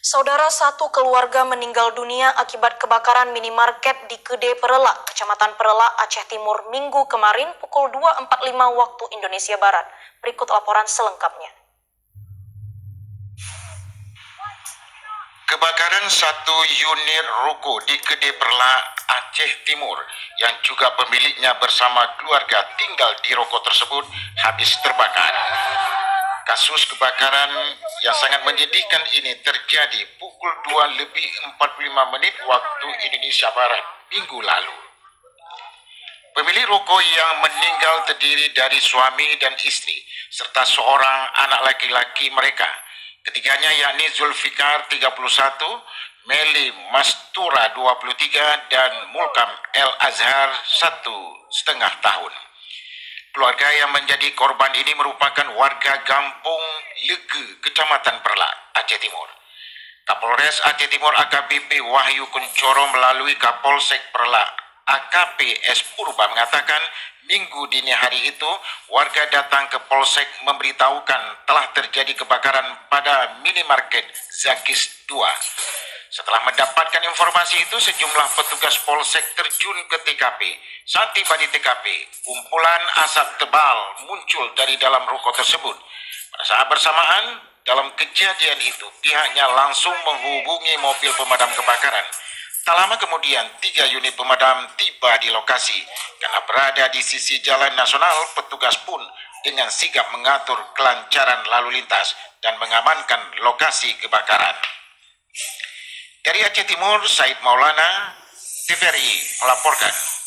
Saudara, satu keluarga meninggal dunia akibat kebakaran minimarket di Gede Perela, Kecamatan Perela, Aceh Timur, Minggu kemarin pukul 2.45 waktu Indonesia Barat. Berikut laporan selengkapnya. Kebakaran satu unit ruko di Gede Perela, Aceh Timur, yang juga pemiliknya bersama keluarga tinggal di ruko tersebut, habis terbakar. Kasus kebakaran yang sangat menyedihkan ini terjadi pukul 2:45 waktu Indonesia Barat, Minggu lalu. Pemilik ruko yang meninggal terdiri dari suami dan istri, serta seorang anak laki-laki mereka. Ketiganya yakni Zulfikar 31, Meli Mastura 23, dan Mulkam El Azhar 1,5 tahun. Keluarga yang menjadi korban ini merupakan warga Gampung Lege, Kecamatan Perla, Aceh Timur. Kapolres Aceh Timur AKBP Wahyu Kuncoro melalui Kapolsek Perla AKP S. Purba mengatakan Minggu dini hari itu warga datang ke Polsek memberitahukan telah terjadi kebakaran pada minimarket Zakis 2. Setelah mendapatkan informasi itu, sejumlah petugas Polsek terjun ke TKP. Saat tiba di TKP, kumpulan asap tebal muncul dari dalam ruko tersebut. Pada saat bersamaan, dalam kejadian itu, pihaknya langsung menghubungi mobil pemadam kebakaran. Tak lama kemudian, 3 unit pemadam tiba di lokasi. Karena berada di sisi jalan nasional, petugas pun dengan sigap mengatur kelancaran lalu lintas dan mengamankan lokasi kebakaran. Dari Aceh Timur, Said Maulana, TVRI melaporkan.